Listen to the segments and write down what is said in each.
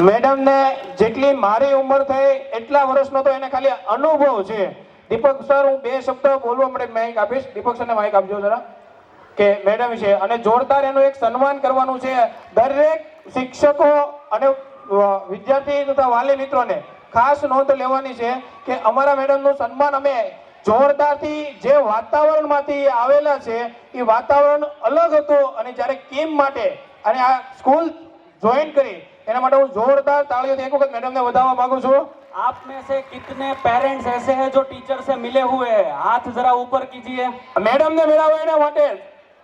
Madam ને જેટલી મારી ઉંમર થઈ એટલા વર્ષનો તો એને ખાલી અનુભવ છે. દીપક સર, હું બે શબ્દ બોલવા માટે માઇક આપીશ. દીપક સરને માઇક આપજો જરા, કે મેડમ છે અને જોરદાર એનું એક સન્માન કરવાનું છે. દરેક શિક્ષકો અને વિદ્યાર્થી તથા વાલી મિત્રોને ખાસ નોંધ લેવાની છે કે અમારા મેડમનું સન્માન અમે જોરદારથી, જે વાતાવરણમાંથી આવેલા છે એ વાતાવરણ અલગ હતું, અને જ્યારે કેમ માટે અને આ સ્કૂલ ज्वाइन करी एना માટે હું જોરદાર તાળીઓથી એક વખત મેડમને વધાવવા માંગુ છું. आप में से कितने पेरेंट्स ऐसे हैं जो टीचर से मिले हुए हैं? हाथ जरा ऊपर कीजिए. मैडम ने मिलावा एना માટે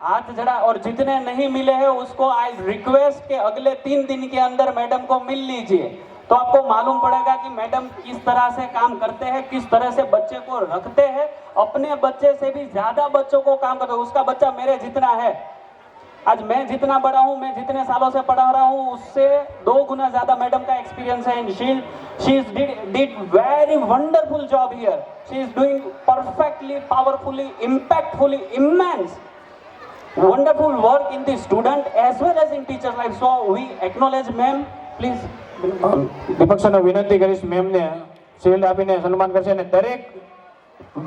हाथ जरा. और जितने नहीं मिले हैं उसको आई रिक्वेस्ट के अगले 3 दिन के अंदर मैडम को मिल लीजिए, तो आपको मालूम पड़ेगा कि मैडम किस तरह से काम करते हैं, किस तरह से बच्चे को रखते हैं. अपने बच्चे से भी ज्यादा बच्चों को काम करते हैं. उसका बच्चा मेरे जितना है. आज मैं जितना बड़ा हूँ, मैं जितने सालों से पढ़ा रहा हूँ, उससे 2 गुना ज्यादा मैडम का एक्सपीरियंस है. She did very wonderful job here. She is doing perfectly, powerfully, impactfully, immense, wonderful work in the student as well as in teachers life. So we acknowledge ma'am. Please. દીપક સરને વિનંતી કરીશ મેમને shield આપીને સન્માન કરશે. અને દરેક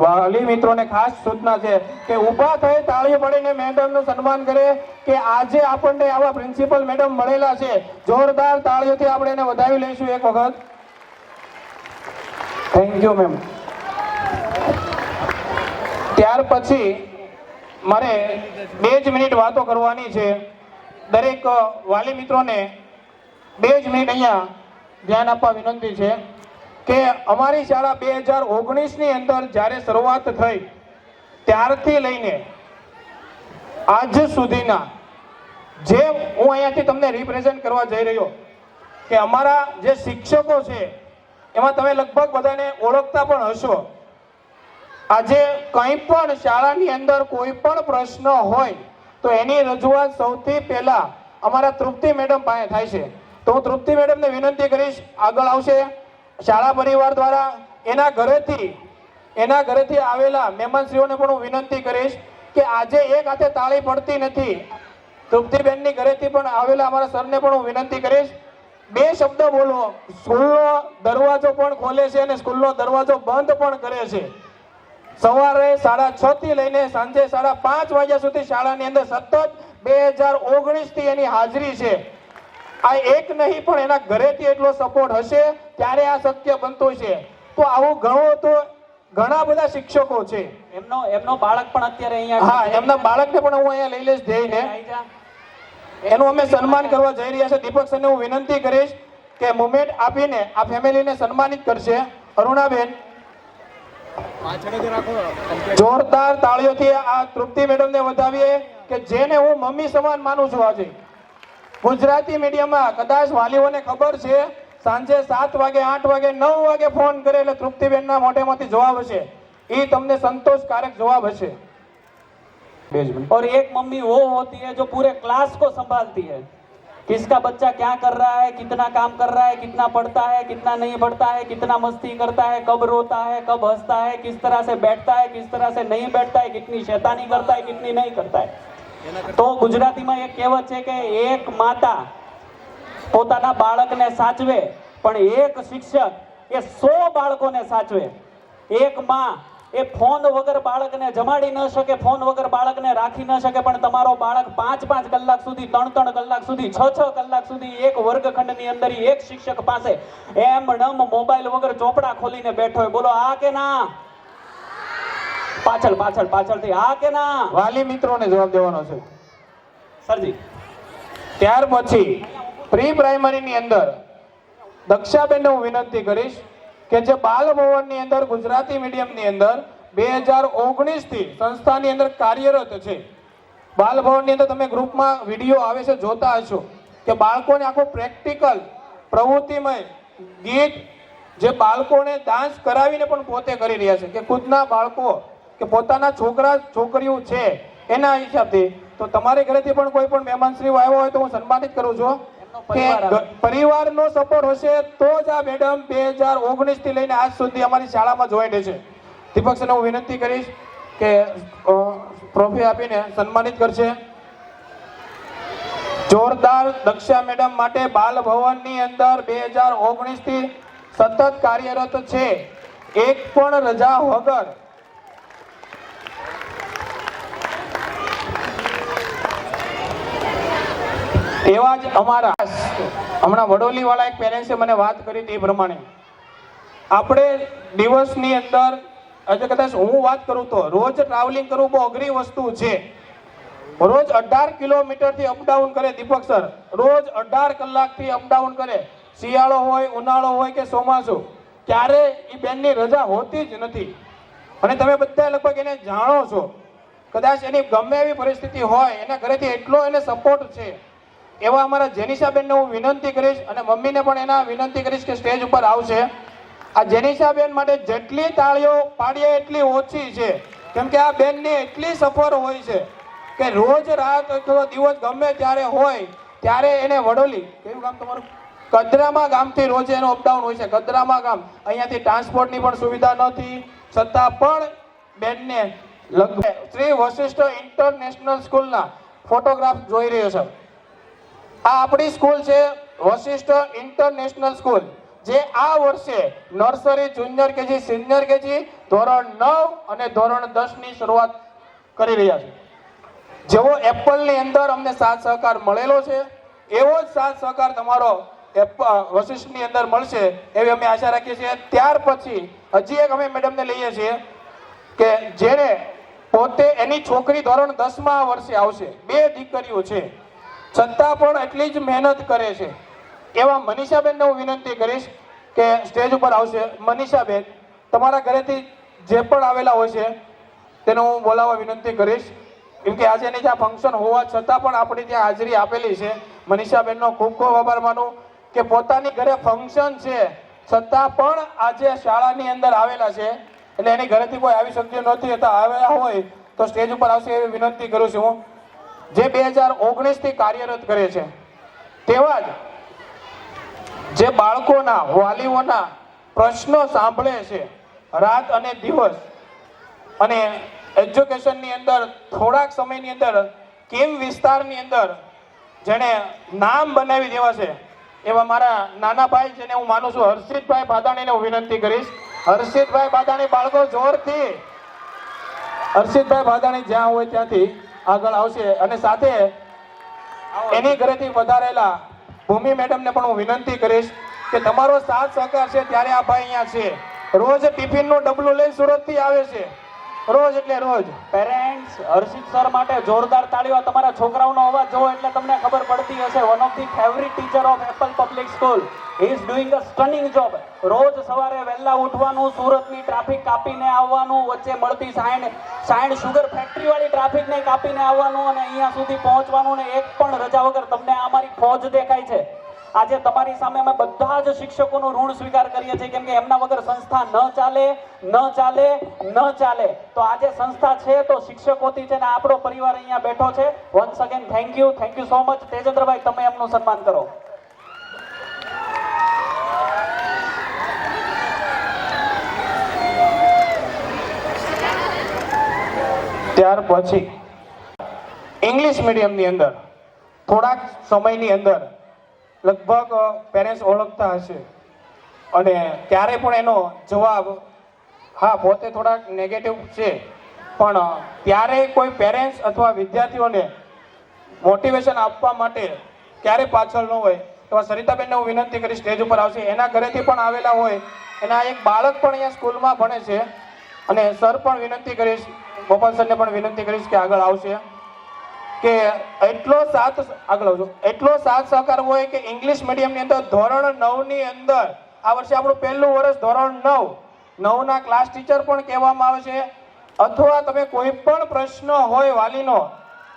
વાલી મિત્રોને ખાસ સૂચના છે કે ઊભા થઈ તાળીઓ પાડીને મેડમનું સન્માન કરે કે આજે આપણને આવા પ્રિન્સિપલ મેડમ મળેલા છે. જોરદાર તાળીઓથી આપણે એને વધાવી લઈશું એક વખત. Thank you ma'am. ત્યાર પછી મારે 2 જ મિનિટ વાતો કરવાની છે. દરેક વાલી મિત્રોને 2 જ મિનિટ અહીંયા ધ્યાન આપવા વિનંતી છે કે અમારી શાળા 2019 ની અંદર જ્યારે શરૂઆત થઈ ત્યારથી લઈને આજ સુધીના જે હું અહીંયાથી તમને રિપ્રેઝન્ટ કરવા જઈ રહ્યો કે અમારા જે શિક્ષકો છે એમાં તમે લગભગ બધાને ઓળખતા પણ હશો. આજે કંઈ પણ શાળાની અંદર કોઈ પણ પ્રશ્ન હોય તો એની રજૂઆત સૌથી પહેલા અમારા તૃપ્તિ મેડમ પાસે થાય છે. તો હું તૃપ્તિ મેડમને વિનંતી કરીશ, આગળ આવશે. શાળા પરિવાર દ્વારા એના ઘરેથી આવેલા મહેમાનશ્રીઓને પણ હું વિનંતી કરીશ કે આજે એક હાથે તાળી પડતી નથી. તૃપ્તિબેનની ઘરેથી પણ આવેલા અમારા સરને પણ હું વિનંતી કરીશ 2 શબ્દ બોલો. સ્કૂલનો દરવાજો પણ ખોલે છે અને સ્કૂલનો દરવાજો બંધ પણ કરે છે. સવારે 6:30 થી લઈને સાંજે 5:30 વાગ્યા સુધી શાળાની અંદર સતત 2019 થી એની હાજરી છે. આ એક નહીં પણ એના ઘરેથી એટલો સપોર્ટ હશે ત્યારે આ શક્ય બનતું છે. તો આવું ઘણા બધા શિક્ષકો છે. એમનો બાળક પણ અત્યારે અહીંયા. હા, એમના બાળકને પણ હું અહીંયા લઈ લઈશ જઈને. એનું અમે સન્માન કરવા જઈ રહ્યા છે. દીપક સરને હું વિનંતી કરીશ કે મુમેન્ટ આપીને આ ફેમિલીને સન્માનિત કરશે. અરુણાબેન, જોરદાર તાળીઓથી આ તૃપ્તિ મેડમને વધાવીએ કે જેને હું મમ્મી સમાન માનું છું. આજે ગુજરાતી મીડિયમમાં કદાચ વાલીઓને ખબર છે સાંજે 7 વાગે, 8 વાગે, 9 વાગે ફોન કરે એટલે તૃપ્તિબેનના મોઢેમાંથી જવાબ હશે. એ તમને સંતોષકારક જવાબ હશે. और एक मम्मी वो होती है जो पूरे क्लास को संभालती है. किसका बच्चा क्या कर रहा है, कितना काम कर रहा है, कितना पढ़ता है, कितना नहीं पढ़ता है, कितना मस्ती करता है, कब रोता है, कब हंसता है, किस तरह से बैठता है, किस तरह से नहीं बैठता है, कितनी शैतानी करता है, कितनी नहीं करता है. तो ગુજરાતીમાં એક કહેવત છે કે એક માતા પોતાના બાળકને સાચવે પણ એક શિક્ષક એ 100 બાળકોને સાચવે. એક માં એ ફોન વગર બાળકને જમાડી ન શકે, ફોન વગર બાળકને રાખી ન શકે, પણ તમારો બાળક 5-5 કલાક સુધી, 3-3 કલાક સુધી, 6-6 કલાક સુધી એક વર્ગખંડની અંદર એક શિક્ષક પાસે એમ નમ મોબાઈલ વગર ચોપડા ખોલીને બેઠો હોય. બોલો આ કે ના? પાછળથી હા કે ના? વાલી મિત્રોને જવાબ દેવાનો છે સરજી. ત્યાર પછી પ્રી પ્રાઇમરીની અંદર દક્ષાબેનને હું વિનંતી કરીશ કે જે બાલ ભવનની અંદર ગુજરાતી મીડિયમની અંદર 2019 થી સંસ્થાની અંદર કાર્યરત છે. બાલ ભવનની અંદર તમે ગ્રુપમાં વિડીયો આવે છે જોતા હશો કે બાળકોને આખું પ્રેક્ટિકલ પ્રવૃત્તિમય ગીત જે બાળકોને ડાન્સ કરાવીને પણ પોતે કરી રહ્યા છે કે ખુદના બાળકો કે પોતાના છોકરા છોકરીઓ છે એના હિસાબથી. તો તમારે ઘરેથી પણ કોઈ પણ મહેમાનશ્રીઓ આવ્યો હોય તો હું સન્માનિત કરું છું કે પરિવારનો સપોર્ટ હશે તો જ આ મેડમ 2019 થી લઈને આજ સુધી અમારી શાળામાં જોઈન્ટ છે. દીપક સરને હું વિનંતી કરીશ કે ટ્રોફી આપીને સન્માનિત કરશે. જોરદાર દક્ષા મેડમ માટે બાલ ભવનની અંદર 2019 થી સતત કાર્યરત છે, એક પણ રજા વગર. એવા જ અમારા હમણાં વડોલી વાળા એક પેરેન્ટ્સે મને વાત કરી હતી એ પ્રમાણે આપણે દિવસની અંદર આજે કદાચ હું વાત કરું તો રોજ ટ્રાવેલિંગ કરવું બહુ અઘરી વસ્તુ છે. રોજ 18 કિલોમીટરથી અપડાઉન કરે દીપક સર, રોજ 18 કલાકથી અપડાઉન કરે. શિયાળો હોય, ઉનાળો હોય કે ચોમાસું, ક્યારે એ બેનની રજા હોતી જ નથી. અને તમે બધા લગભગ એને જાણો છો. કદાચ એની ગમે એવી પરિસ્થિતિ હોય, એના ઘરેથી એટલો એને સપોર્ટ છે. એવા અમારા જેનિશાબેનને હું વિનંતી કરીશ અને મમ્મીને પણ એના વિનંતી કરીશ કે સ્ટેજ ઉપર આવશે. આ જેનિશાબેન માટે જેટલી તાળીઓ પાડીએ એટલી ઓછી છે, કેમ કે આ બેનની એટલી સફર હોય છે કે રોજ રાત અથવા દિવસ ગમે ત્યારે હોય ત્યારે એને વડોલી, કયું ગામ તમારું? કદરામા ગામથી રોજ એનું અપડાઉન હોય છે. કદરામા ગામ, અહીંયાથી ટ્રાન્સપોર્ટની પણ સુવિધા નથી, છતાં પણ બેનને લગભગ શ્રી વશિષ્ઠ ઇન્ટરનેશનલ સ્કૂલના ફોટોગ્રાફ જોઈ રહ્યો છે. આ આપણી સ્કૂલ છે વશિષ્ઠ ઇન્ટરનેશનલ સ્કૂલ, જે આ વર્ષે nursery, junior KG, senior KG, ધોરણ 9 અને ધોરણ 10 ની શરૂઆત કરી રહ્યા છે. જેવો એપલની અંદર અમને સાથ સહકાર મળેલો છે, એવો જ સાથ સહકાર તમારો વશિષ્ઠની અંદર મળશે એવી અમે આશા રાખીએ છીએ. ત્યાર પછી હજી એક અમે મેડમને લઈએ છીએ કે જેને પોતે એની છોકરી ધોરણ 10માં આ વર્ષે આવશે, 2 દીકરીઓ છે, છતાં પણ એટલી જ મહેનત કરે છે. એવા મનીષાબેનને હું વિનંતી કરીશ કે સ્ટેજ ઉપર આવશે. મનીષાબેન, તમારા ઘરેથી જે પણ આવેલા હોય છે તેને હું બોલાવવા વિનંતી કરીશ, કેમ કે આજે એની ત્યાં ફંક્શન હોવા છતાં પણ આપણી ત્યાં હાજરી આપેલી છે. મનીષાબેનનો ખૂબ ખૂબ આભાર માનું કે પોતાની ઘરે ફંક્શન છે છતાં પણ આજે શાળાની અંદર આવેલા છે. એટલે એની ઘરેથી કોઈ આવી શક્યું નથી, અથવા આવ્યા હોય તો સ્ટેજ ઉપર આવશે એવી વિનંતી કરું છું હું. જે 2019 થી કાર્યરત કરે છે, તેવા જ જે બાળકોના, વાલીઓના પ્રશ્નો સાંભળે છે રાત અને દિવસ, અને એજ્યુકેશનની અંદર થોડાક સમયની અંદર કેમ વિસ્તારની અંદર જેને નામ બનાવી દેવા છે એવા મારા નાના ભાઈ, જેને હું માનું છું હર્ષિતભાઈ બાદાણીને હું વિનંતી કરીશ. હર્ષિતભાઈ બાદાણી, બાળકો જોરથી. હર્ષિતભાઈ બાદાણી જ્યાં હોય ત્યાંથી આગળ આવશે. અને સાથે એની ઘરેથી વધારેલા ભૂમિ મેડમને પણ હું વિનંતી કરીશ કે તમારો સાથ સહકાર છે ત્યારે આ ભાઈ અહીંયા છે. રોજ ટિફિનનું ડબલું લઈ સુરતથી આવે છે, રોજ એટલે રોજ. પેરેન્ટ્સ, હર્ષિત સર માટે જોરદાર તાળીઓ. તમારા છોકરાઓનો અવાજ જોવો એટલે તમને ખબર પડતી હશે. One of the favourite teacher of Apple public school. He is doing a stunning job. રોજ સવારે વહેલા ઉઠવાનું, સુરતની ટ્રાફિક કાપીને આવવાનું, વચ્ચે મળતી સાયણ શુગર ફેક્ટરી વાળી ટ્રાફિકને કાપીને આવવાનું અને અહીંયા સુધી પહોંચવાનું, ને એક પણ રજા વગર. તમને આ અમારી ફોજ દેખાય છે. આજે તમારી સામે અમે બધા જ શિક્ષકોનું ઋણ સ્વીકાર કરીએ છીએ, કેમ કે એમના વગર સંસ્થા ન ચાલે. તો આજે સંસ્થા છે તો શિક્ષકોથી છે ને આપણો પરિવાર અહીંયા બેઠો છે. Once again thank you so much. Tejendrabhai, તમે એમનું સન્માન કરો. ત્યાર પછી ઇંગ્લિશ મીડિયમની અંદર થોડાક સમયની અંદર લગભગ પેરેન્ટ્સ ઓળખતા હશે, અને ક્યારે પણ એનો જવાબ હા પોતે થોડાક નેગેટિવ છે, પણ ત્યારે કોઈ પેરેન્ટ્સ અથવા વિદ્યાર્થીઓને મોટિવેશન આપવા માટે ક્યારે પાછળ ન હોય એવા સરિતાબેનને હું વિનંતી કરીશ, સ્ટેજ ઉપર આવશે. એના ઘરેથી પણ આવેલા હોય, એના એક બાળક પણ અહીંયા સ્કૂલમાં ભણે છે, અને સર પણ વિનંતી કરીશ, ગોપાલ સરને પણ વિનંતી કરીશ કે આગળ આવશે. કે એટલો સાથ સહકાર હોય કે ઇંગ્લિશ મીડિયમની અંદર ધોરણ 9 ની અંદર આ વર્ષે આપણું પહેલું વર્ષ ધોરણ 9 ના ક્લાસ ટીચર પણ કહેવામાં આવે છે. અથવા તમે કોઈ પણ પ્રશ્ન હોય વાલીનો,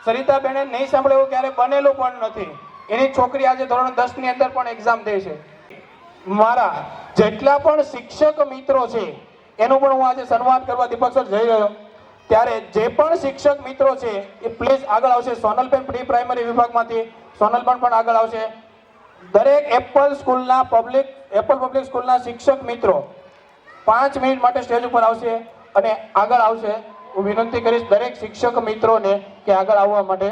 સરિતાબેને નહીં સાંભળે એવું ક્યારે બનેલું પણ નથી. એની છોકરી આજે ધોરણ 10 ની અંદર પણ એક્ઝામ દે છે. મારા જેટલા પણ શિક્ષક મિત્રો છે એનું પણ હું આજે સન્માન કરવા દીપક સર જઈ રહ્યો. ત્યારે જે પણ શિક્ષક મિત્રો છે એ પ્લીઝ આગળ આવશે. સોનલબેન પ્રી પ્રાઇમરી વિભાગમાંથી સોનલબેન પણ આગળ આવશે. દરેક એપલ પબ્લિક સ્કૂલના શિક્ષક મિત્રો 5 મિનિટ માટે સ્ટેજ ઉપર આવશે અને આગળ આવશે. હું વિનંતી કરીશ દરેક શિક્ષક મિત્રોને કે આગળ આવવા માટે.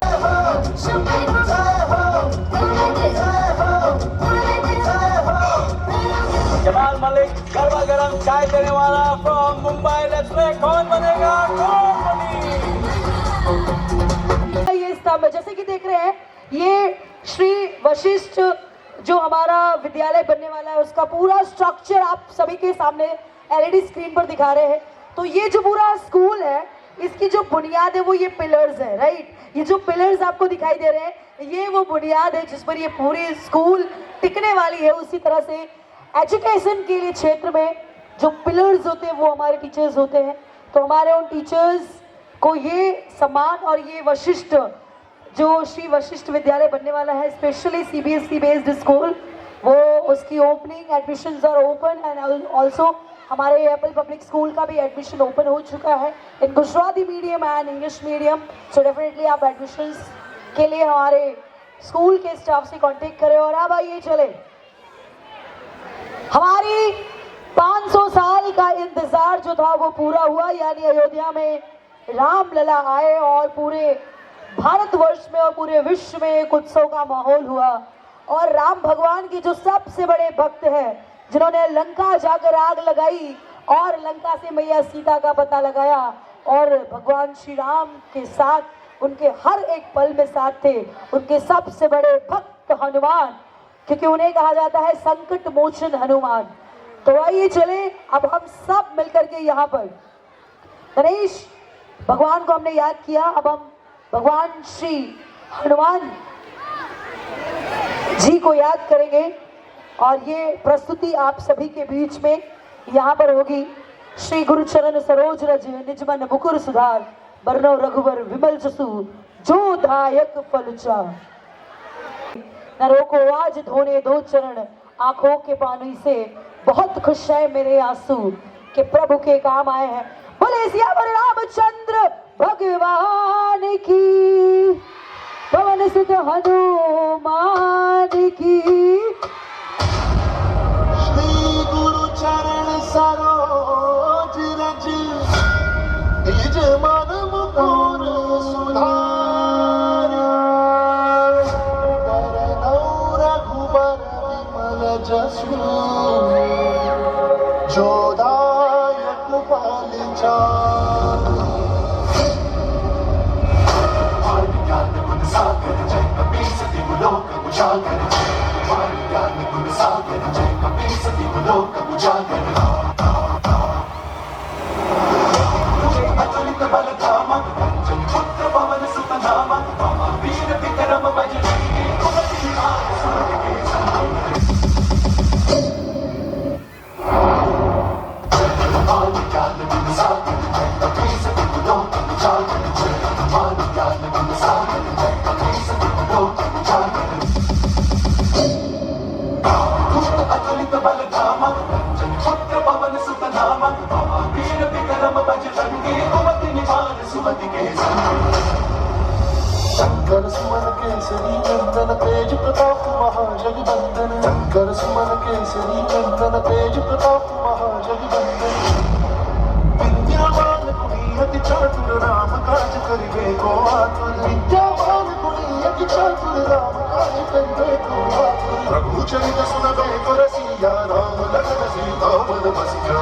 जमाल मलिक गरबा गरम चाय देने वाला फ्रॉम मुंबई। लेट्स प्ले कौन बनेगा करोड़पति। ये स्तंभ है, जैसे कि देख रहे हैं ये श्री वशिष्ठ जो हमारा विद्यालय बनने वाला है उसका पूरा स्ट्रक्चर आप सभी के सामने एलईडी स्क्रीन पर दिखा रहे हैं। तो ये जो पूरा स्कूल है इसकी जो बुनियाद है वो ये पिलर्स है, राइट। ये जो पिलर्स आपको दिखाई दे रहे हैं ये वो बुनियाद है जिस पर ये पूरी स्कूल टिकने वाली है। उसी तरह से एजुकेशन के लिए क्षेत्र में जो पिलर्स होते हैं वो हमारे टीचर्स होते हैं। तो हमारे उन टीचर्स को ये सम्मान और ये वशिष्ठ जो श्री वशिष्ठ विद्यालय बनने वाला है स्पेशली सीबीएसई बेस्ड स्कूल, वो उसकी opening admissions are open and also हमारे एप्पल पब्लिक स्कूल का भी एडमिशन ओपन हो चुका है in Gujarati medium and English medium. So definitely आप एडमिशन्स के लिए हमारे स्कूल के स्टाफ से कांटेक्ट करें। और अब आइए चले, हमारी 500 साल का इंतजार जो था वो पूरा हुआ, यानी अयोध्या में रामलला आए और पूरे भारतवर्ष में और पूरे विश्व में एक उत्सव का माहौल हुआ। और राम भगवान के जो सबसे बड़े भक्त हैं जिन्होंने लंका जाकर आग लगाई और लंका से मैया सीता का पता लगाया और भगवान श्री राम के साथ उनके हर एक पल में साथ थे उनके सबसे बड़े भक्त हनुमान, क्योंकि उन्हें कहा जाता है संकट मोचन हनुमान। तो आइए चले, अब हम सब मिलकर के यहाँ पर गणेश भगवान को हमने याद किया, अब हम भगवान श्री हनुमान जी को याद करेंगे। और ये प्रस्तुति आप सभी के बीच में यहाँ पर होगी। श्री गुरु चरण सरोज रज निजमन मुकुर सुधार बरनो रघुवर विमल जसु जो दायक फलचा। नरों को आज धोने दो चरण आंखों के पानी से, बहुत खुश है मेरे आंसू के प्रभु के काम आए हैं। बोले सियावर रामचंद्र भगवान की, पवन सुत हनुमान की। श्री गुरु चरण सरोज रज निज मन मुकुर सुधार बरनौ रघुबर विमल जसु जो दायक फल चार। शंकर सुमन केसरी नंदन तेज प्रताप महाजगवंदन, शंकर सुमन केसरी नंदन तेज प्रताप महाजगवंदन। विद्यावान गुणियति चातुर राम काज करिबे को आतुर, विद्यावान गुणियति चातुर राम काज करिबे को आतुर। प्रभु चरित सुनबे को रसिया राम लखन सीता मन बसिया।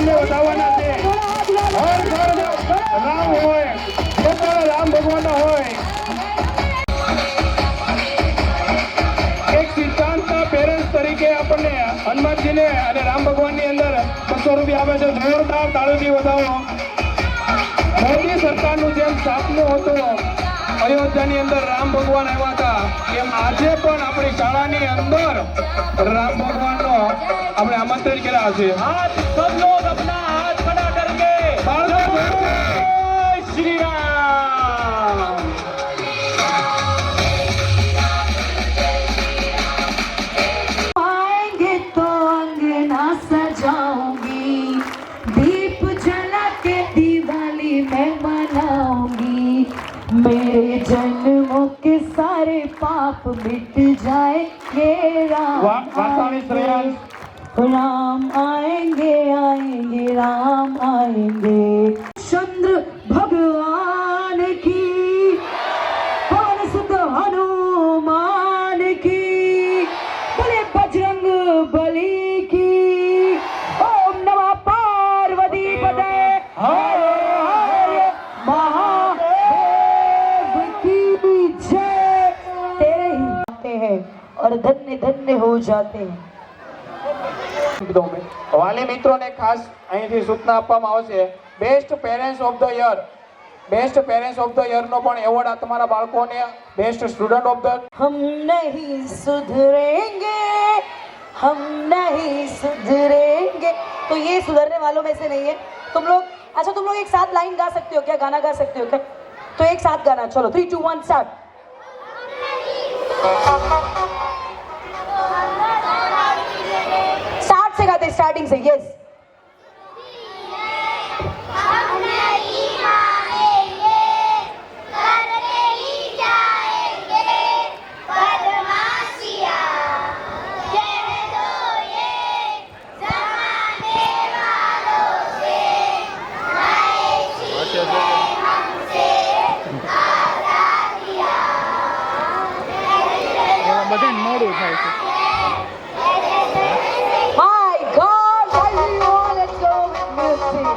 રામને વધાવવાના છે. હર ઘર રામ હોય, પોતાના રામ ભગવાન હોય. એક સિદ્ધાંતના પેરેન્ટ્સ તરીકે આપણને હનુમાનજીને અને રામ ભગવાનની અંદર 200 રૂપિયા આપે છે. જોરદાર તાળીથી વધાવો. મોદી સરકારનું જેમ સપનું હતું અયોધ્યાની અંદર રામ ભગવાન આવ્યા હતા, એમ આજે પણ આપણી શાળાની અંદર રામ ભગવાનનો આપણે આમંત્રણ કર્યા છે. हाथ सब लोग अपना हाथ खड़ा करके બાળકો जय श्री राम। आएंगे तो अंगना सजाऊंगी, दीप जला के दिवाली मैं मनाऊंगी, मेरे जन्मों के सारे पाप मिट जाएंगे। વાસાણી શ્રેયાંશ राम आएंगे आएंगे राम आएंगे। चंद्र भगवान की, पवन सुत हनुमान की, बोले बजरंग बली की, ओम नमः पार्वती पते हर हर महादेव की जय। तेरे ही आते हैं और धन्य धन्य हो जाते हैं। વાલી મિત્રોને ખાસ અહીંથી સૂચના આપવામાં આવશે. Best parents of the year, best parents of the year નો પણ એવોર્ડ આ તમારા બાળકોને, બેસ્ટ સ્ટુડન્ટ ઓફ ધ हम नहीं सुधरेंगे, हम नहीं सुधरेंगे। तो ये सुधरने वालों में से नहीं है तुम लोग। अच्छा तुम लोग एक साथ लाइन गा सकते हो क्या, गाना गा सकते हो क्या? तो एक साथ गाना, चलो 3 2 1 स्टार्ट। स्टार्ट से गाते, स्टार्टिंग से। यस हम नहीं मानेंगे, करके ही जाएंगे बदमाशियाँ। कह दो ये जमाने वालों से, नए छीने हमसे आजादियाँ। My God, why do you all let's go with music?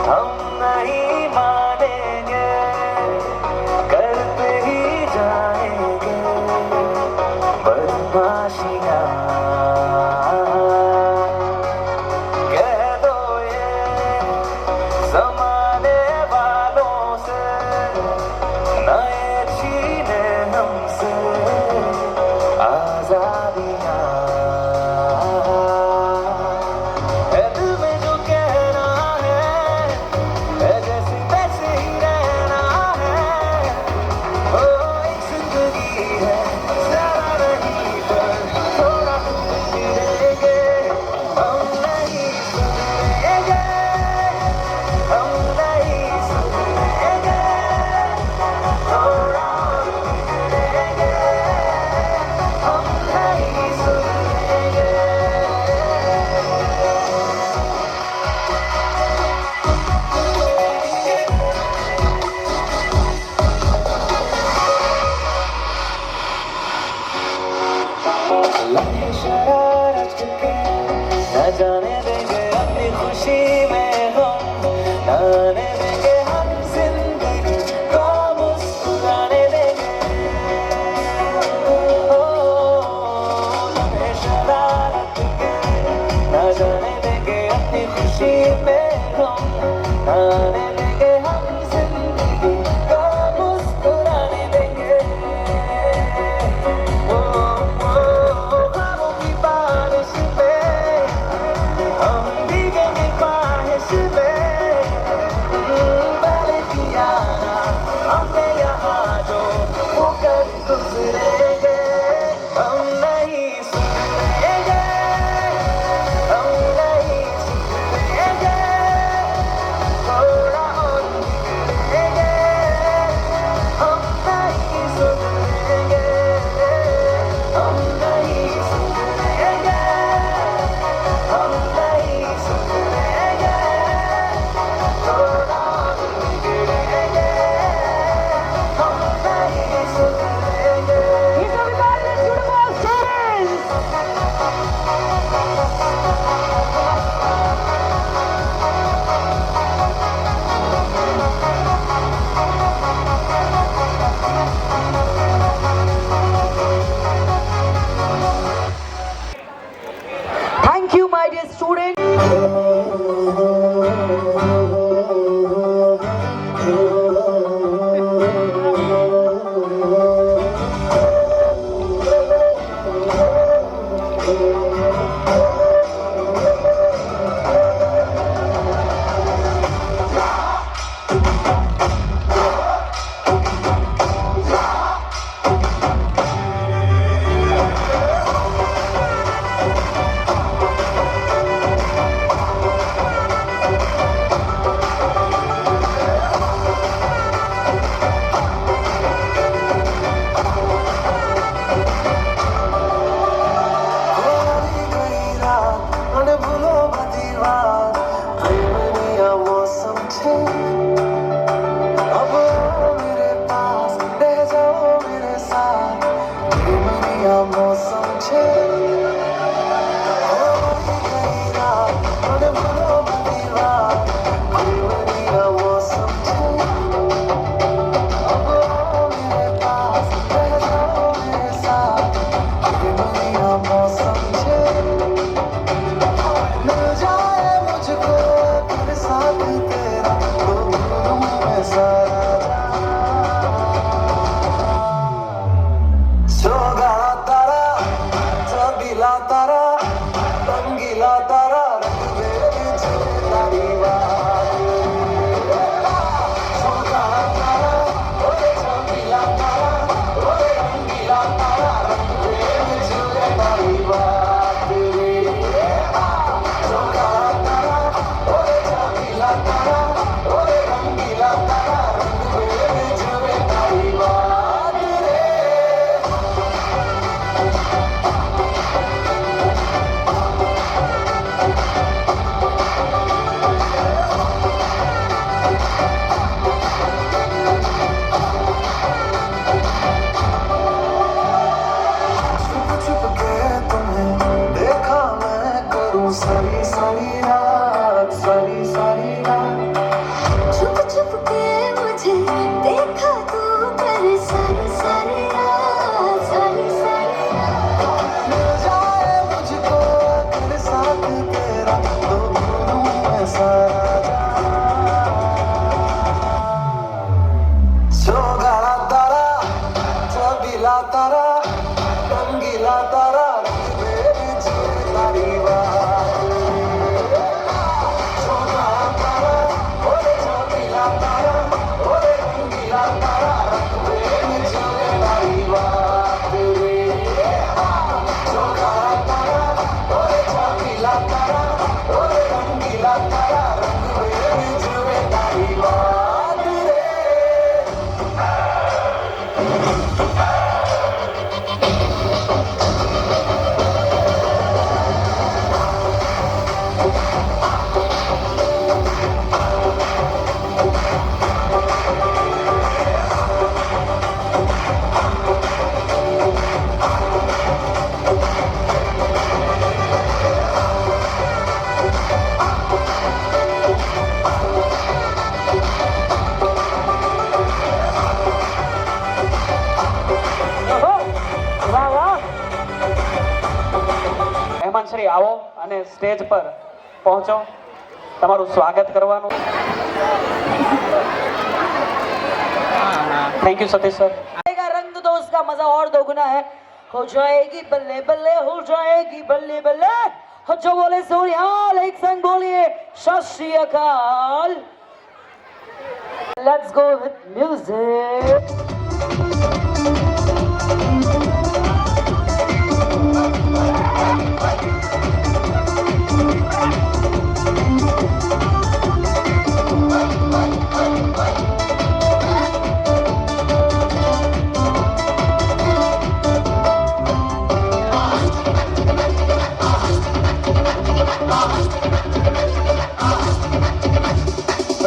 हम नहीं मानेंगे, करते ही जाएंगे बदमाशियाँ। कह दो ये जमाने वालों से, नए छीने हमसे आजादियाँ। है दिल में जो कहना है जैसे तैसे ही रहना है। ओ एक जिंदगी है, ज़्यादा नहीं पर थोड़ा जिएंगे। हम नहीं सुधरेंगे, हम नहीं सुधरेंगे, थोड़ा जिएंगे। हम नहीं सुधरेंगे। लगे शरारत के न जाने देंगे अपनी खुशी में हम, न आने देंगे हम जिंदगी को मुस्कुराने देंगे। ओ लगे शरारत के न जाने देंगे अपनी खुशी में हम, न आने देंगे हम जिंदगी को मुस्कुराने देंगे। ख्वाबों की बारिश में हम भीगेंगे ख्वाहिश में। पहले किया ना हमने यहाँ जो वो कर गुजरेंगे। हम नहीं सुधरेंगे, हम नहीं सुधरेंगे, थोड़ा छे अब मेरे पास रह जाओ मेरे साथ ये मेरी मौसम छे सारी सारी रात सारी सारी रात छुप छुप के मुझे देखा तू कर सारी सारी रात सारी सारी रात मिल जाए मुझको तेरे साथ तेरा तो भूलूं मैं सारा सोगाड़ा तारा चबीला तारा रंगीला तारा रंग मेरी तारी મહેમાનશ્રી આવો અને સ્ટેજ પર પહોંચો તમારું સ્વાગત કરવાનું થેન્ક યુ સતીશ સર रंग तो उसका मजा और दोगुना है हो जाएगी बल्ले बल्ले हो जाएगी बल्ले बल्ले हो जो बोले सोनिहाल एक संग बोलिए सत श्री अकाल लेट्स गो विद म्यूजिक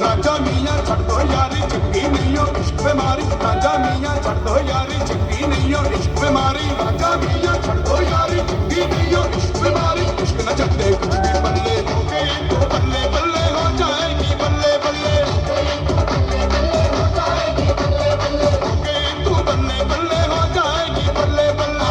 राजा मियाँ छड़ दो यारी चंगी नहीं हो इश्क बीमारी राजा मियाँ छड़ दो यारी चंगी नहीं हो इश्क बीमारी राजा मियाँ छड़ दो यारी चंगी नहीं हो इश्क बीमारी इश्क न चलते कुछ भी बल्ले हो गए तो बल्ले बल्ले हो जाएगी बल्ले बल्ले हो गए तो बल्ले बल्ले हो जाएगी बल्ले बल्ले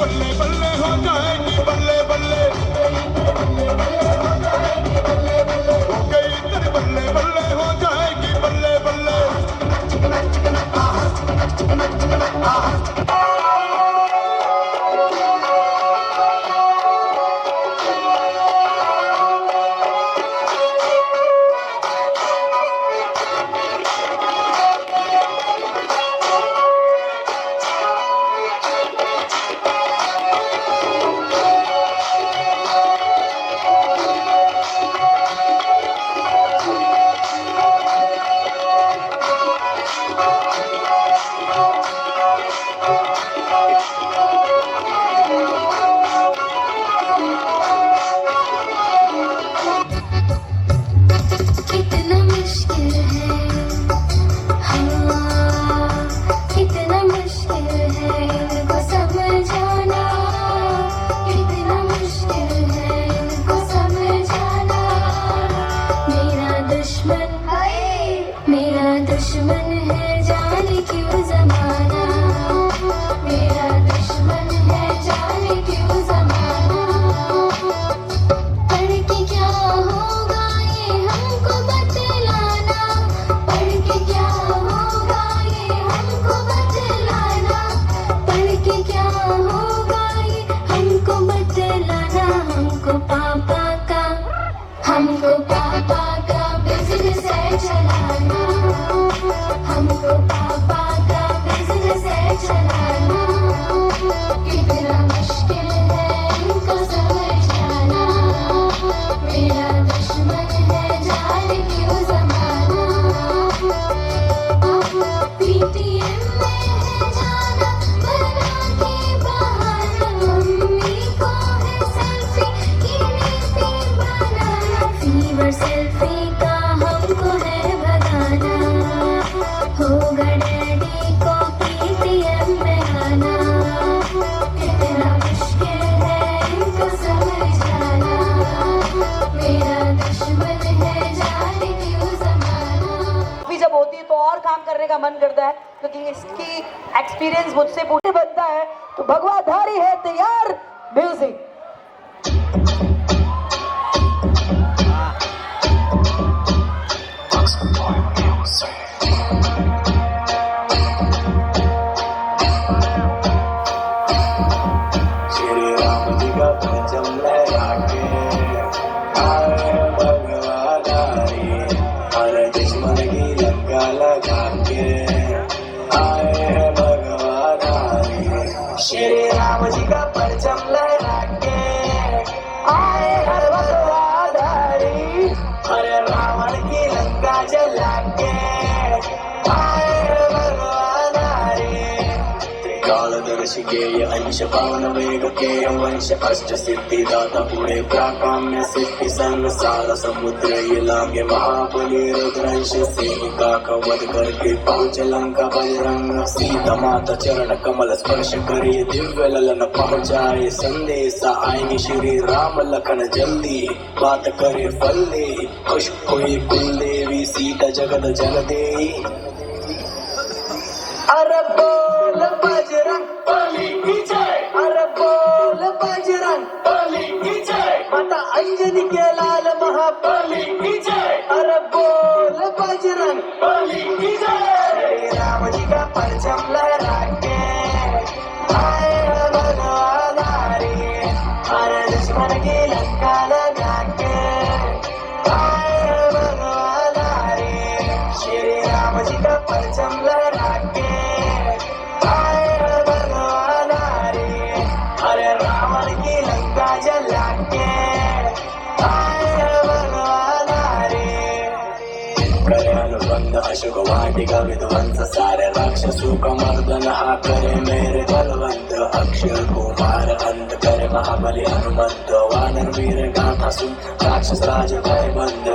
बल्ले बल्ले हो जाएगी बल्ले बल्ले काम करने का मन करता है, क्योंकि इसकी एक्सपीरियंस मुझसे पूरे बनता है। तो भगवाधारी है तैयार, म्यूजिक। श्री राम जी का भजन लगा के आए भगवाधारी, हर दुश्मन की लंका लगा के आए हैं भगवाधारी। श्री राम जी का परचम लहरा के आए हैं भगवाधारी, हर रावण की लंका जला के आए हैं भगवाधारी। कालदर्शी के ये अंश पावन वेग के वंश अष्ट सिद्धि दाता पुणे प्राकाम्य सिद्धि संसार समुद्र ये लागे महाबली रुद्रंश सेविका का वध करके पहुंच लंका बजरंग। सीता माता चरण कमल स्पर्श करे दिव्य ललन पहुंचाए संदेशा आएंगे श्री राम लखन जल्दी बात करे फल दे। खुश हुई कुल देवी सीता जगत जल दे। अरे बोल बजरंग बली की जय, अरे बोल बजरंग बली की जय, माता अंजनी के लाल महाबली की जय, अरे बोल बजरंग बली की जय। श्री राम जी का परचम लहरा के आए हैं भगवाधारी, हर दुश्मन की लंका लगा के आए हैं भगवाधारी। श्री राम जी का परचम लहरा के आए हैं भगवाधारी, हरे रावण की लंका जला के आए हैं भगवाधारी। करे अनुबंध अशोक वाटिका विध्वंस सारे राक्षसों का मर्दन हा करे मेरे बलवंत। अक्षय कुमार अंत करे महाबली हनुमंत, वानर वीर गाथा सुन राक्षस राज भय बंद।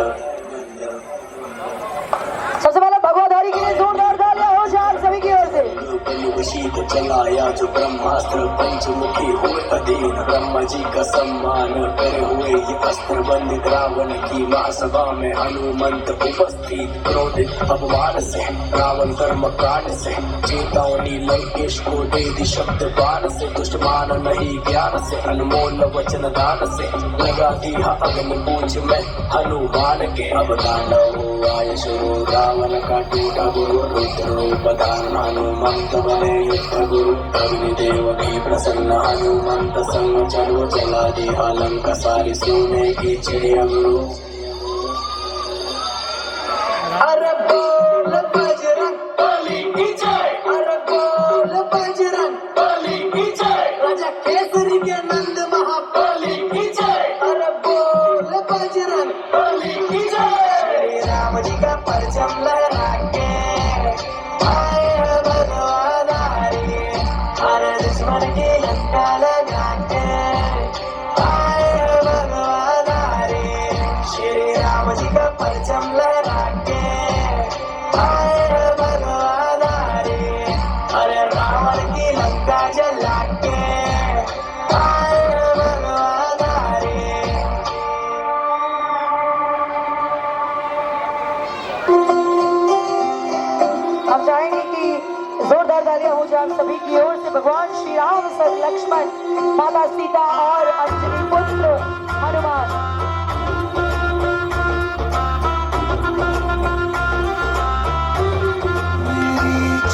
सबसे पहले भगवाधारी के लिए जोरदार तालियां हो जाए आप सभी की ओर से। कलयुग शीत चलाया जो ब्रह्मास्त्र पंचमुखी हो अधीन, ब्रह्मा जी का सम्मान करे हुए ये अस्त्र बंदित रावण की महासभा में हनुमंत उपस्थित। क्रोधित अपमान से रावण कर्म कांड से चेतावनी लंकेश को दे दी शब्द बाण से। दुष्ट मान नहीं ज्ञान से अनमोल वचन दान से लगा दिया अग्नि पूछ में हनुमान के। अब तांडव आय शुरू रावण का टूटा गुरु रुद्र रूप धारण हनुमंत बने युद्ध गुरु। अग्निदेव भी प्रसन्न हनुमंत संग चलो चला दिया लंका सारी सोने की चिड़िया गुरु। अरे बोल बजरंग बली की जय, अरे बोल बजरंग बली की जय, राजा केसरी के नंद महाबली की जय, अरे बोल बजरंग बली की जय। श्री राम जी का परचम लहरा के आए हैं भगवाधारी, हर दुश्मन की लंका लगा के आए हैं भगवाधारी। श्री राम जी का परचम लहरा के आए हैं भगवाधारी, हरे रावण की लंका जला के आए हैं भगवाधारी। हम चाहेंगे कि जोरदार तालियां हो जाए सभी की ओर से। भगवान श्री राम सर लक्ष्मण माता सीता और अंजनी पुत्र हनुमान।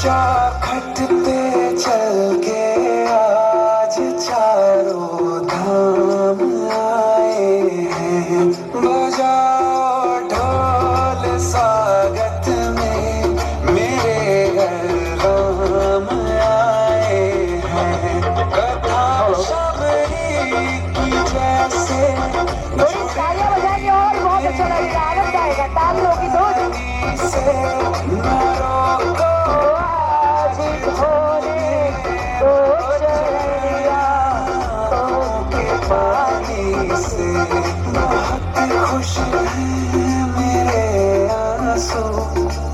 चौखट पे चल के आज चारों धाम आए हैं। बजाओ ढोल स्वागत में मेरे घर राम आए हैं। कथा शबरी की जैसे थोड़ी तालियां बजाएंगे और बहुत अच्छा लगेगा, आनंद आएगा। तालियों की धूम से मारो को आज होने तो चलिया के पानी से बहुत खुश हैं मेरे आंसू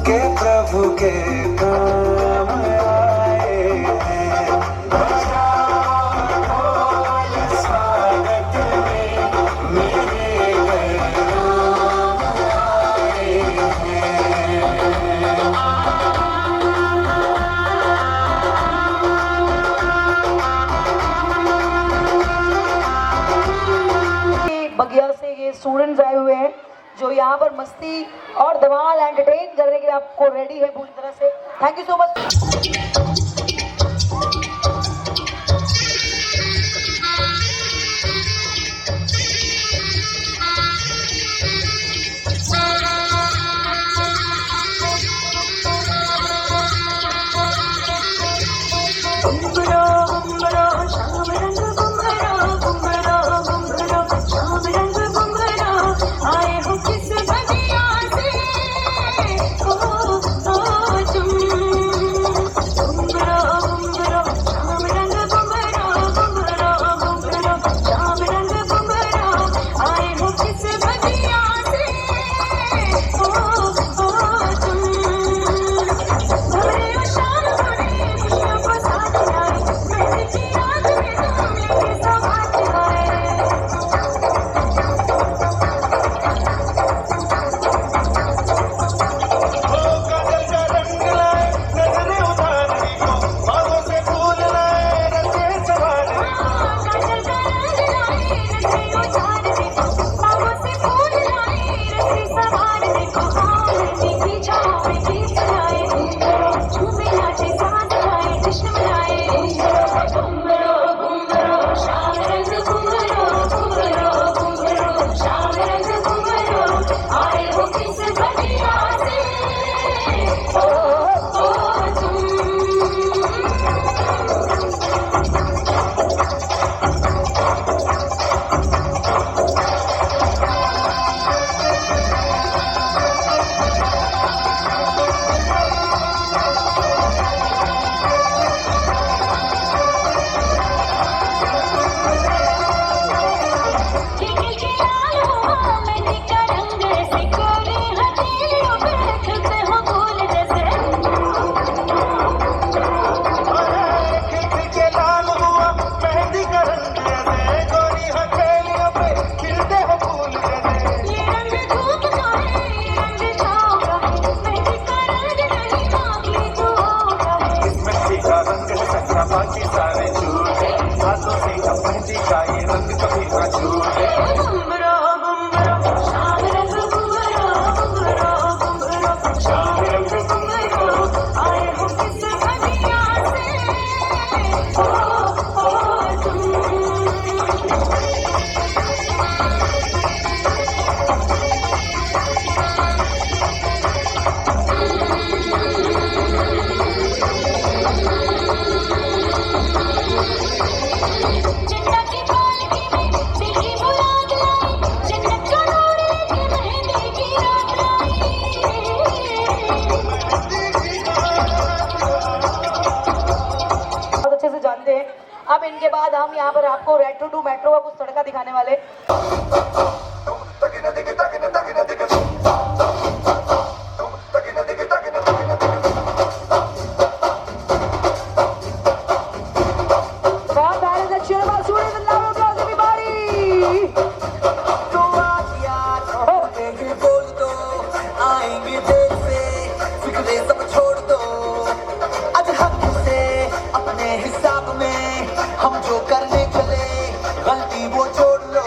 के प्रभु के काम आए हैं। बजाओ ढोल स्वागत में मेरे घर राम आए हैं। बगिया से ये स्टूडेंट्स आए हुए हैं जो यहाँ पर मस्ती और धमाल एंटरटेन करने के लिए आपको रेडी है पूरी तरह से। Thank you so much. अब इनके बाद हम यहाँ पर आपको रेट्रो टू मेट्रो का कुछ तड़का दिखाने वाले। हम जो करने चले गलती वो छोड़ लो।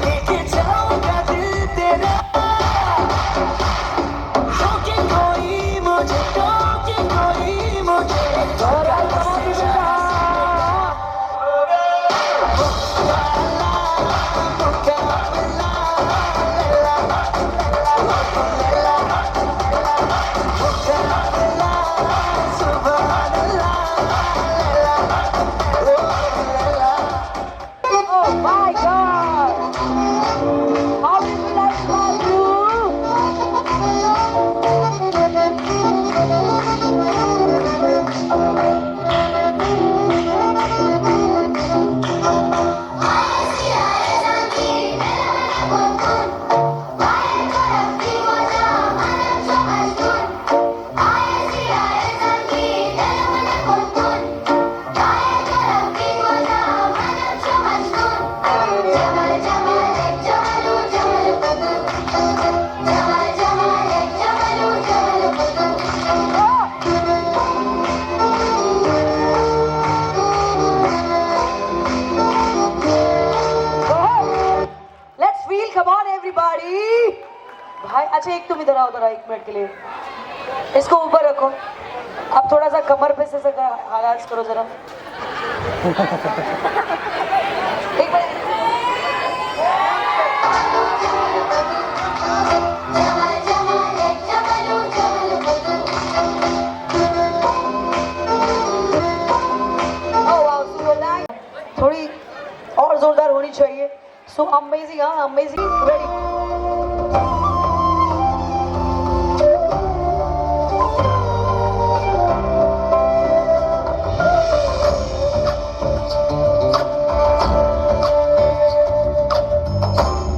लेके जाऊंगा दिल तेरा, रोके कोई मुझे, रोके कोई मुझे, Oh my God! How did you like my Let's feel, come on everybody! भाई अच्छा एक तुम इधर आओ जरा 1 मिनट के लिए, इसको ऊपर रखो, आप थोड़ा सा कमर पे से आगाज करो जरा। एक minute. Oh wow, so your line थोड़ी और जोरदार होनी चाहिए। So amazing, हाँ amazing, ready?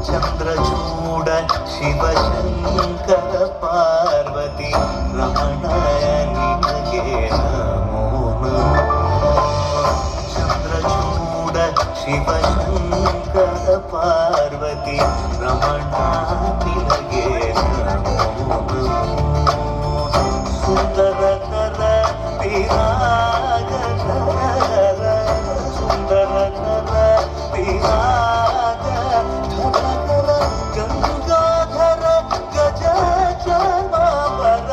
चंद्रचूड शिवशंकर पार्वती रमणाय निनगे नमो नमः। चंद्रचूड शिवशंकर पार्वती रमणा निनगे नमो नमः। सुंदरकर विराग धर, सुंदरकर विराग धर, गंगाधर गज चमाबर,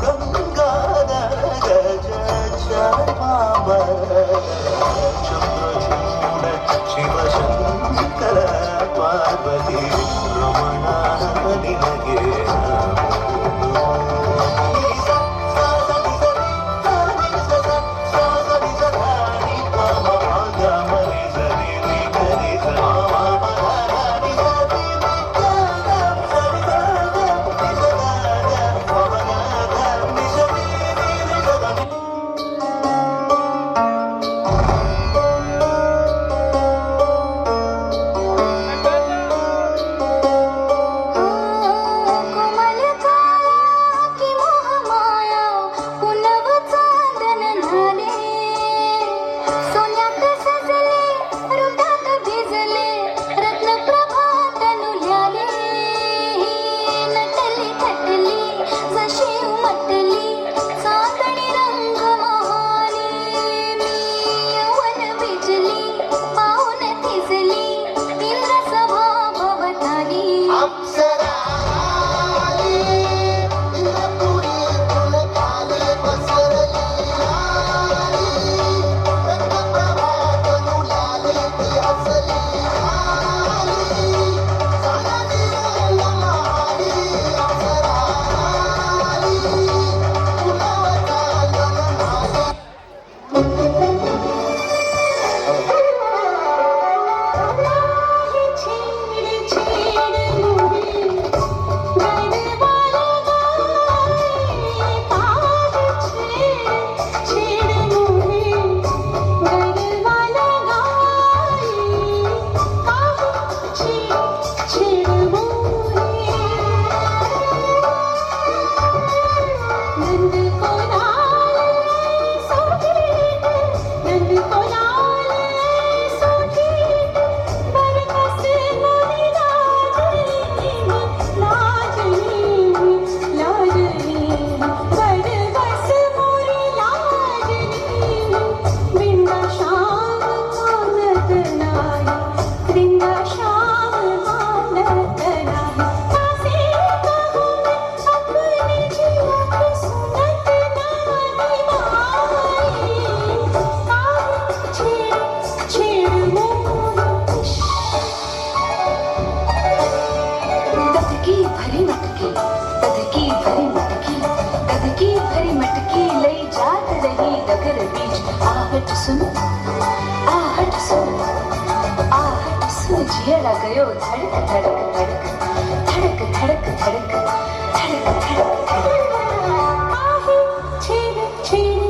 गंगाधर गज चमाबर। चंद्रचूड शिवशंकर पार्वती रमणा निनगे कोमल काया की मोह माया, पुनव चांदन झाले, सोन्यात सजले, रुटात भिजले, रत्न प्रभा तनुल्याले, नटली थटली जशी उमटली, चांदणी रंग महाली, मी यौवन भिजली, पाऊन थिजली, इंद्र सभा भवताली। सागर बीच आहट सुन जियरा गयो धड़क धड़क धड़क धड़क धड़क धड़क धड़क धड़क आहे छेड़ छेड़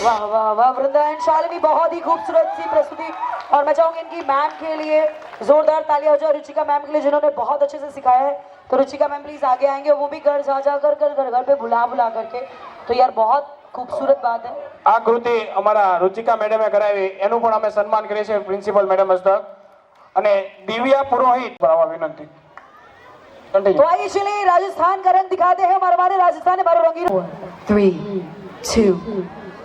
वाह वाह वाह वृंदा एंड शालिनी, बहुत ही खूबसूरत सी प्रस्तुति। और मैं चाहूंगी इनकी मैम के लिए जोरदार तालियां हो जाए, रुचिका मैम के लिए जिन्होंने बहुत अच्छे से सिखाया है। तो रुचिका मैम प्लीज आगे आएंगे, वो भी घर जा जा कर घर घर पे बुला बुला करके। तो यार बहुत खूबसूरत बात है। આ કૃતિ અમારા રુચિકા મેડમે કરાવી, એનું પણ અમે સન્માન કરીએ છીએ પ્રિન્સિપલ મેડમ હસ્તક। અને દિવ્યા પુરોહિત પર આવા વિનંતી। तो आइए चलिए राजस्थान का रंग दिखाते हैं। हमारे राजस्थान है मारो रंगीन। 3, 2,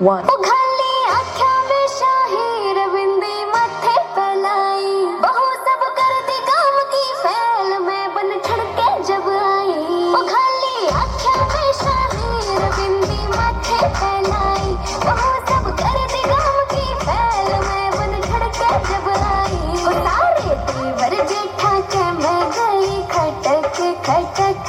1 उघाली आँखों में शाही रविंदी माथे पलाई बहु सब कर दी काम की फैल में बन ठड़के जब आई उघाली आँखों में शाही रविंदी माथे पलाई बहु सब कर दी काम की फैल में बन ठड़के जब आई वो सारे देवर जेठा के मैं गई खटक खटक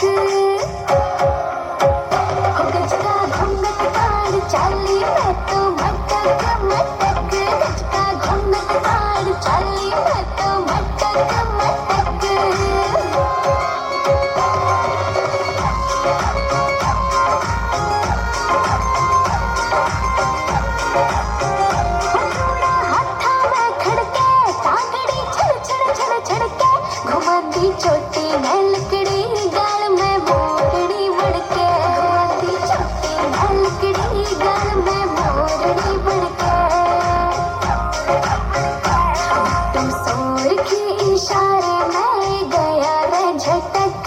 गजका घूंघट काढ़ चाली मैं तो मटक मटक गजका घूंघट काढ़ चाली मैं तो मटक मटक हाथा में खड़के टांगड़ी छड़ छड़ छड़ छड़के घुमाती चोटी में लकड़ी गाल में मोरड़ी बड़के घुमाती चोटी में लकड़ी गाल में मोरड़ी बड़के तुम सोर की इशारे में गया रे झटक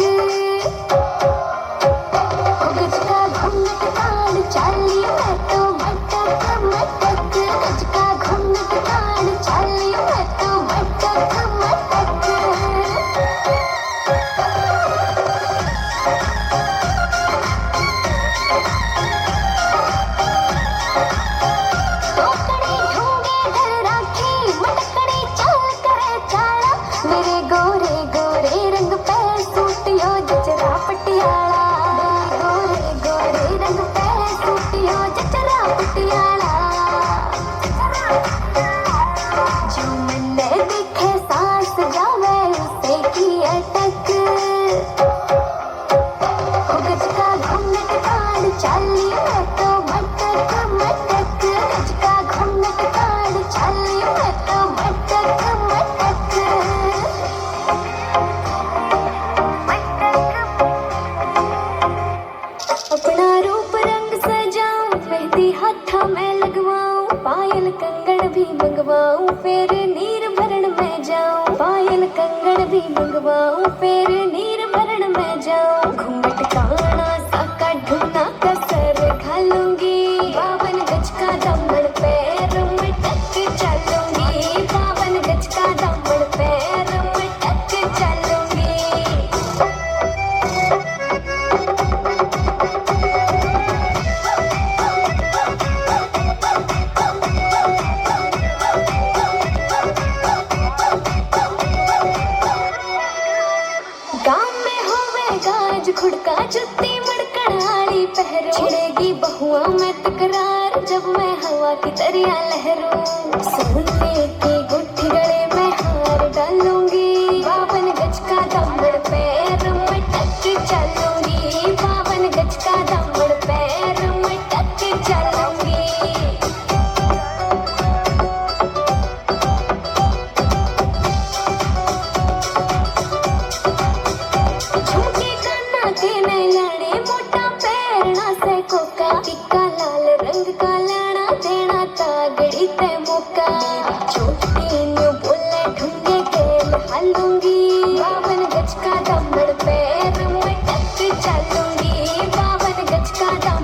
गजका घूंघट काढ़ चाली मैं तो मटक मटक गजका घूंघट काढ़ चाली मैं तो मटक मटक टोकरी ढूंढे घर राखी मटकड़ी चाल करे चाला मेरे गोरे गोरे रंग पे सूटियो जचरा पटियाला मेरे गोरे गोरे रंग पे सूटियो जचरा पटियाला जो मैंने देखे सांस जावे उसे की अटक गजका घूंघट काढ़ चाली मैं तो मटक मटक गजका घूंघट काढ़ चाली मैं तो मटक मटक अपना रूप रंग सजाऊं मेहंदी हाथा में लगवाऊं पायल कंगन भी मंगवाऊं फिर नीर भरण में जाऊं पायल कंगन भी मंगवाऊं फिर नीर भरण में जाऊं घूंघट काना साका ढूंढना कसर घालूंगी 52 गज का दमन पैर में टक चलूंगी 52 गज का दमन पैर में टक चलूंगी गाँव में होवे गाज खुड़का जुत्ती मड़कड़ाली पहरो छिड़ेगी बहुआ में तकरार जब मैं हवा की दरिया लहरूं सोने की गुट्ठी गले में हार डालूंगी 52 गज का दमड़ पैर में टक चलूंगी 52 गज का दमड़ पैर में टक चलूंगी झुमके काना के नैलाने मोटा पैरना से कोका टिक्का लाल रंग का लाना देना तागड़ी ते मौका मेरी चोटी न्यू बोले ढूंढे खेल हालूंगी 52 गज का दमड़ पैर में टक चलूंगी 52 गज का दमड़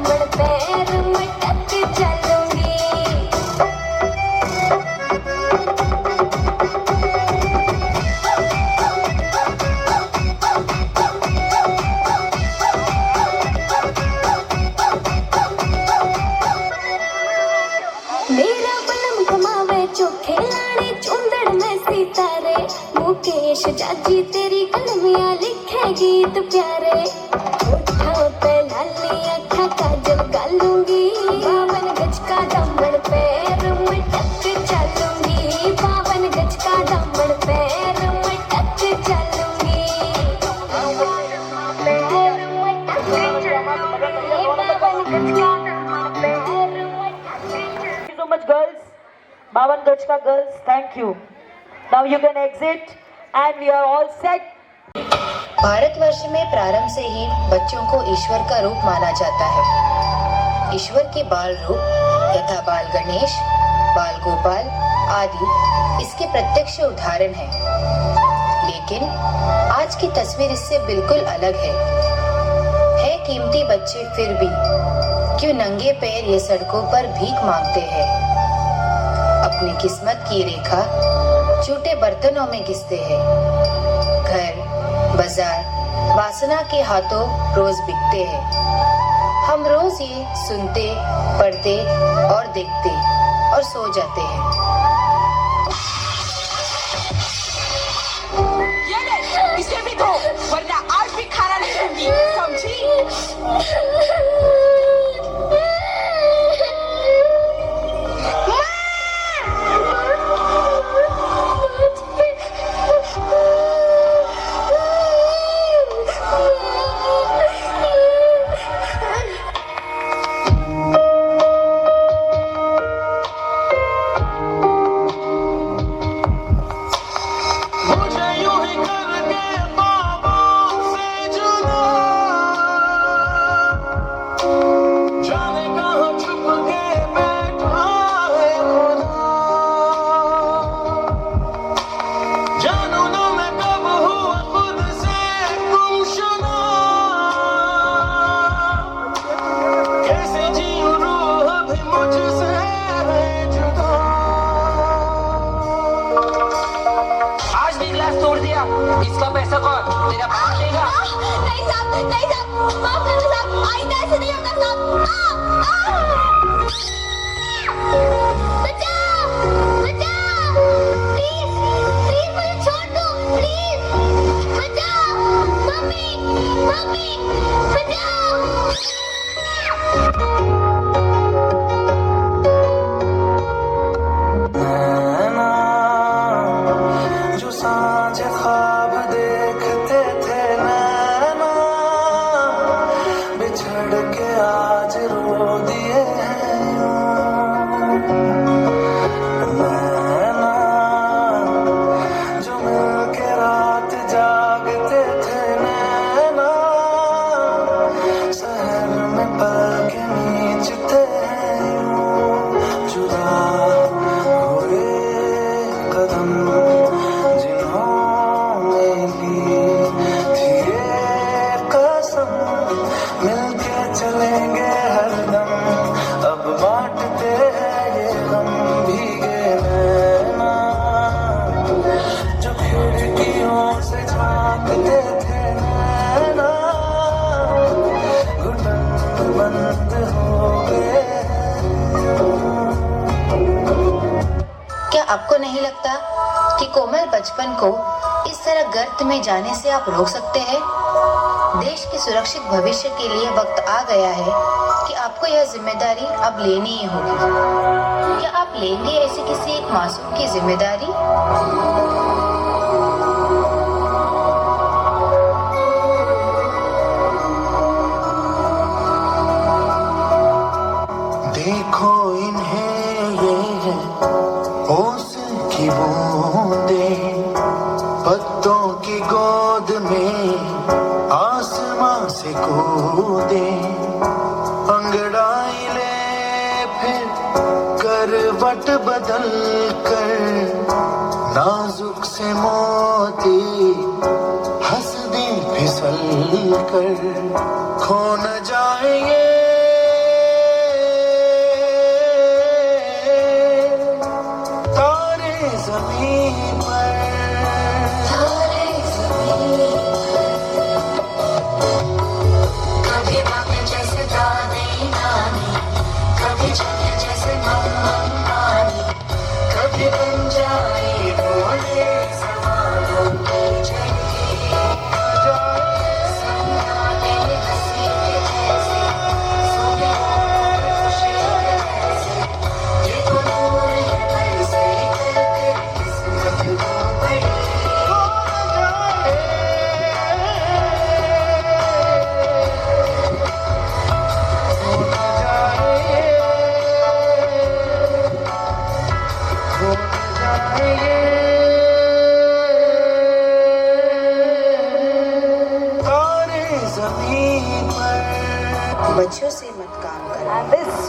उमेश चाची तेरी कलमियां लिखे गीत प्यारे होठों पे लाली अखा काजल गालूंगी 52 गज का दामन पैर में टक चलूंगी 52 गज का दामन पैर में टक चलूंगी Thank you so much, girls. 52 गज का girls, thank you. Now you can exit and we are all set. Bharatvarsh में प्रारंभ से ही बच्चों को ईश्वर का रूप माना जाता है। ईश्वर के बाल रूप यथा बाल गणेश, बाल गोपाल आदि इसके प्रत्यक्ष उदाहरण हैं। लेकिन आज की तस्वीर इससे बिल्कुल अलग है कीमती बच्चे फिर भी क्यों नंगे पैर ये सड़कों पर भीख मांगते हैं। अपनी किस्मत की रेखा छोटे बर्तनों में घिसते हैं। घर बाजार वासना के हाथों रोज बिकते हैं। हम रोज ये सुनते, पढ़ते और देखते और सो जाते हैं। ये ले, इसे भी दो, वरना आज भी खाना नहीं दूंगी, समझी? इसका पैसा कौन तेरा बाप देगा? नहीं साहब, नहीं साहब, माफ करना साहब, आइंदा ऐसे नहीं होगा साहब। बचाओ, बचाओ, प्लीज, प्लीज मुझे छोड़ दो, प्लीज, बचाओ, मम्मी, मम्मी, बचाओ। जो सांझ ख्वाब देखते थे नैना बिछड़ के आज रो दिए हैं नैना जो मिल के रात जागते थे नैना शहर में पल के नीचते हैं जुदा हुए कदम चलेंगे हरदम अब बांटते हैं ये गम भीगे नैना जो खिड़कियों से झांकते थे नैना घुटन बंद हो गए। क्या आपको नहीं लगता कि कोमल बचपन को इस तरह गर्त में जाने से आप रोक सकते हैं? देश के सुरक्षित भविष्य के लिए वक्त आ गया है कि आपको यह जिम्मेदारी अब लेनी ही होगी। क्या आप लेंगे ऐसे किसी एक मासूम की जिम्मेदारी? देखो इन्हें ये है ओस की बूंदें पत्तों की गोद में आसमां से कूदे अंगड़ाई ले फिर करवट बदल कर नाजुक से मोती हंसदी फिसल कर खो न जाएंगे तारे जमीन पर कभी बाप जैसे दादी नानी, कभी छठ जैसे मम्मा नानी, कभी बन जाए बोले सवालों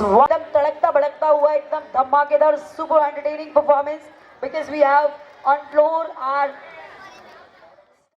एकदम तड़कता भड़कता हुआ एकदम धमाकेदार super entertaining performance because we have on floor our